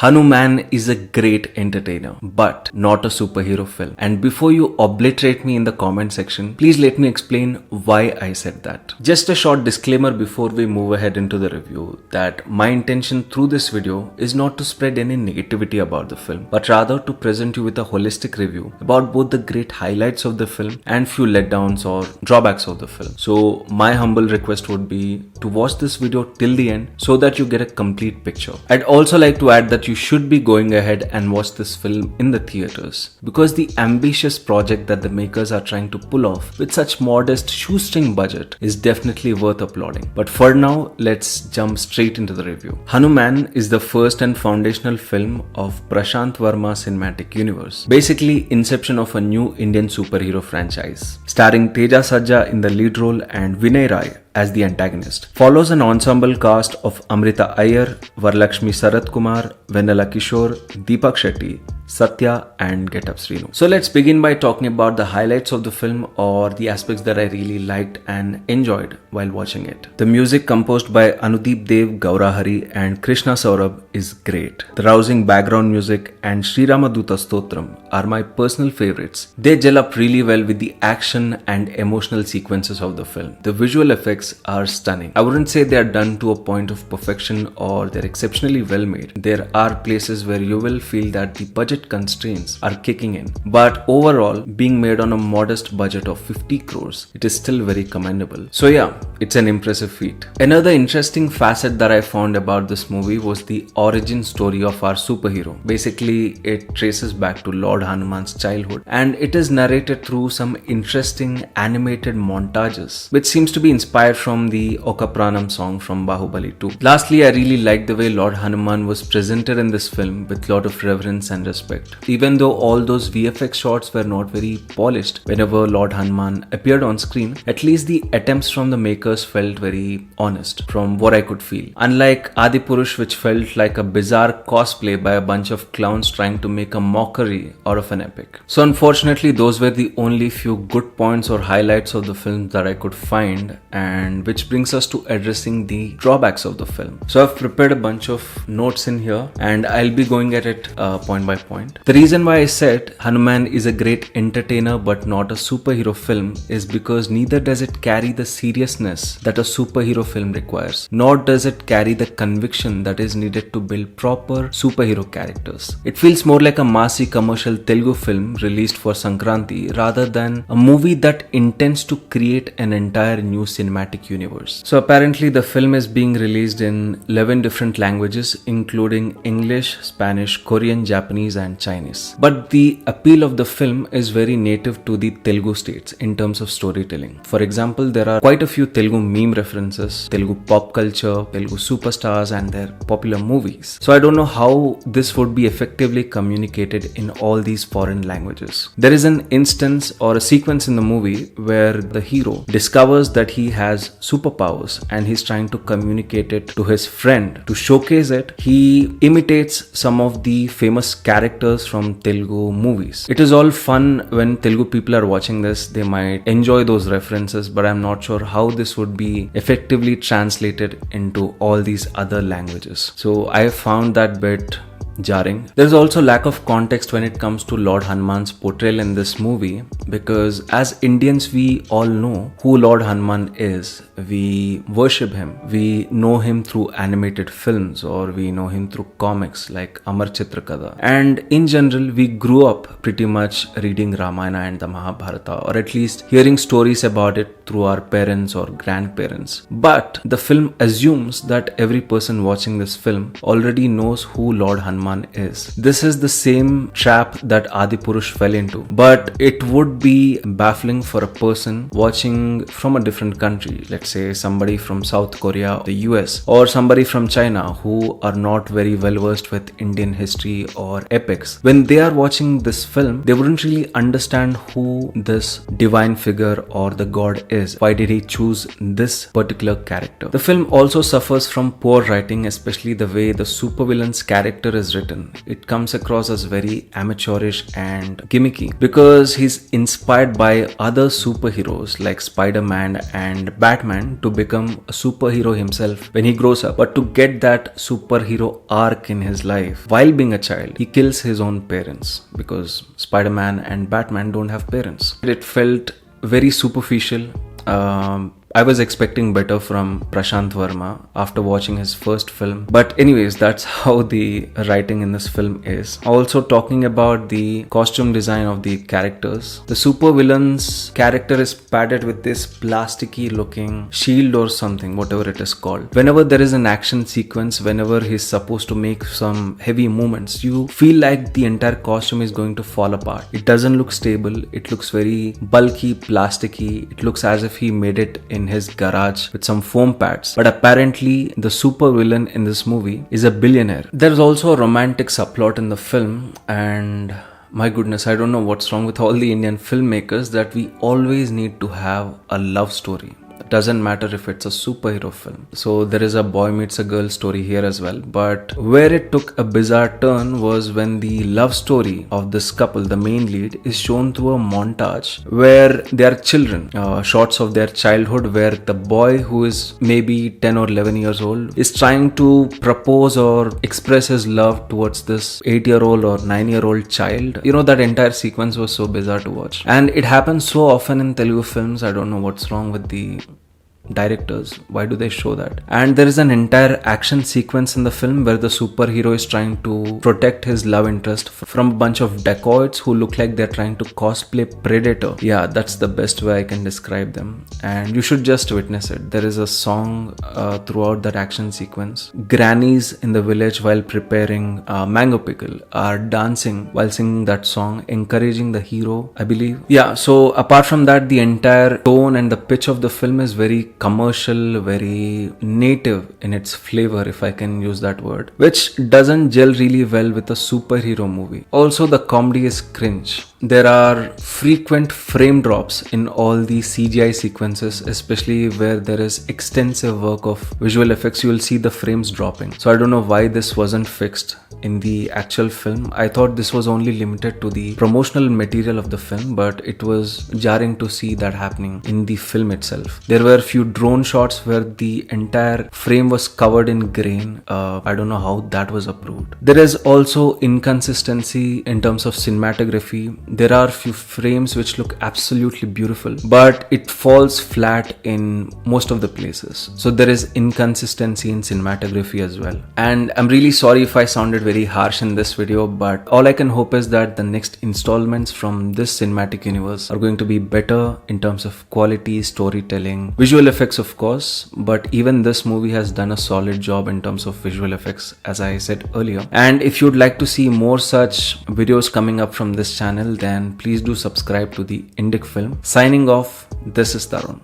HanuMan is a great entertainer, but not a superhero film. And before you obliterate me in the comment section, please let me explain why I said that. Just a short disclaimer before we move ahead into the review that my intention through this video is not to spread any negativity about the film, but rather to present you with a holistic review about both the great highlights of the film and few letdowns or drawbacks of the film. So my humble request would be to watch this video till the end so that you get a complete picture. I'd also like to add that you should be going ahead and watch this film in the theaters because the ambitious project that the makers are trying to pull off with such modest shoestring budget is definitely worth applauding. But for now, let's jump straight into the review. HanuMan is the first and foundational film of Prasanth Varma Cinematic Universe, basically inception of a new Indian superhero franchise. Starring Teja Sajja in the lead role and Vinay Rai as the antagonist. Follows an ensemble cast of Amrita Iyer, Varalakshmi Sarath Kumar, Vennela Kishore, Deepak Shetty, Satya and Get Up Srinu. So let's begin by talking about the highlights of the film or the aspects that I really liked and enjoyed while watching it. The music composed by Anudeep Dev, Gaurahari and Krishna Saurabh is great. The rousing background music and Sri Ramaduta Stotram are my personal favorites. They gel up really well with the action and emotional sequences of the film. The visual effects are stunning. I wouldn't say they are done to a point of perfection or they're exceptionally well made. There are places where you will feel that the budget constraints are kicking in, but overall, being made on a modest budget of 50 crores, it is still very commendable. So yeah, it's an impressive feat. Another interesting facet that I found about this movie was the origin story of our superhero. Basically, it traces back to Lord Hanuman's childhood and it is narrated through some interesting animated montages, which seems to be inspired from the Okapranam song from Bahubali 2. Lastly, I really liked the way Lord Hanuman was presented in this film with a lot of reverence and respect. Even though all those VFX shots were not very polished whenever Lord Hanuman appeared on screen, at least the attempts from the makers felt very honest from what I could feel. Unlike Adipurush, which felt like a bizarre cosplay by a bunch of clowns trying to make a mockery out of an epic. So unfortunately, those were the only few good points or highlights of the film that I could find, and which brings us to addressing the drawbacks of the film. So I've prepared a bunch of notes in here and I'll be going at it point by point. The reason why I said HanuMan is a great entertainer but not a superhero film is because neither does it carry the seriousness that a superhero film requires, nor does it carry the conviction that is needed to build proper superhero characters. It feels more like a massy commercial Telugu film released for Sankranti rather than a movie that intends to create an entire new cinematic universe. So apparently the film is being released in 11 different languages including English, Spanish, Korean, Japanese and Chinese. But the appeal of the film is very native to the Telugu states in terms of storytelling. For example, there are quite a few Telugu meme references, Telugu pop culture, Telugu superstars and their popular movies. So I don't know how this would be effectively communicated in all these foreign languages. There is an instance or a sequence in the movie where the hero discovers that he has superpowers and he's trying to communicate it to his friend. To showcase it, he imitates some of the famous characters from Telugu movies. It is all fun when Telugu people are watching this. They might enjoy those references, but I'm not sure how this would be effectively translated into all these other languages. So I found that bit jarring. There's also lack of context when it comes to Lord Hanuman's portrayal in this movie because as Indians we all know who Lord Hanuman is. We worship him. We know him through animated films or we know him through comics like Amar Chitrakada. And in general we grew up pretty much reading Ramayana and the Mahabharata or at least hearing stories about it through our parents or grandparents. But the film assumes that every person watching this film already knows who Lord Hanuman is. This is the same trap that Adipurush fell into, but it would be baffling for a person watching from a different country, let's say somebody from South Korea, the US, or somebody from China who are not very well versed with Indian history or epics. When they are watching this film, they wouldn't really understand who this divine figure or the god is. Why did he choose this particular character? The film also suffers from poor writing, especially the way the supervillain's character is written. It comes across as very amateurish and gimmicky because he's inspired by other superheroes like Spider-Man and Batman to become a superhero himself when he grows up. But to get that superhero arc in his life while being a child, he kills his own parents because Spider-Man and Batman don't have parents. It felt very superficial. I was expecting better from Prasanth Varma after watching his first film. But anyways, that's how the writing in this film is. Also talking about the costume design of the characters. The supervillain's character is padded with this plasticky looking shield or something, whatever it is called. Whenever there is an action sequence, whenever he's supposed to make some heavy movements, you feel like the entire costume is going to fall apart. It doesn't look stable. It looks very bulky, plasticky. It looks as if he made it in his garage with some foam pads. But apparently the super villain in this movie is a billionaire. There's also a romantic subplot in the film, and my goodness, I don't know what's wrong with all the Indian filmmakers that we always need to have a love story. It doesn't matter if it's a superhero film. So there is a boy meets a girl story here as well. But where it took a bizarre turn was when the love story of this couple, the main lead, is shown through a montage where they are children, shots of their childhood, where the boy, who is maybe 10 or 11 years old, is trying to propose or express his love towards this 8-year-old or 9-year-old child. You know, that entire sequence was so bizarre to watch. And it happens so often in Telugu films. I don't know what's wrong with the directors. Why do they show that? And there is an entire action sequence in the film where the superhero is trying to protect his love interest from a bunch of dacoits who look like they're trying to cosplay Predator. Yeah, that's the best way I can describe them. And you should just witness it. There is a song throughout that action sequence. Grannies in the village, while preparing mango pickle, are dancing while singing that song, encouraging the hero, I believe. Yeah, so apart from that, the entire tone and the pitch of the film is very commercial, very native in its flavor, if I can use that word, which doesn't gel really well with a superhero movie. Also, the comedy is cringe. There are frequent frame drops in all the CGI sequences, especially where there is extensive work of visual effects. You will see the frames dropping. So I don't know why this wasn't fixed in the actual film. I thought this was only limited to the promotional material of the film, but it was jarring to see that happening in the film itself. There were a few drone shots where the entire frame was covered in grain. I don't know how that was approved. There is also inconsistency in terms of cinematography. There are few frames which look absolutely beautiful, but it falls flat in most of the places. So there is inconsistency in cinematography as well. And I'm really sorry if I sounded very harsh in this video, but all I can hope is that the next installments from this cinematic universe are going to be better in terms of quality, storytelling, visual effects of course, but even this movie has done a solid job in terms of visual effects, as I said earlier. And if you'd like to see more such videos coming up from this channel, then please do subscribe to the Indicfilm. Signing off, this is Tarun.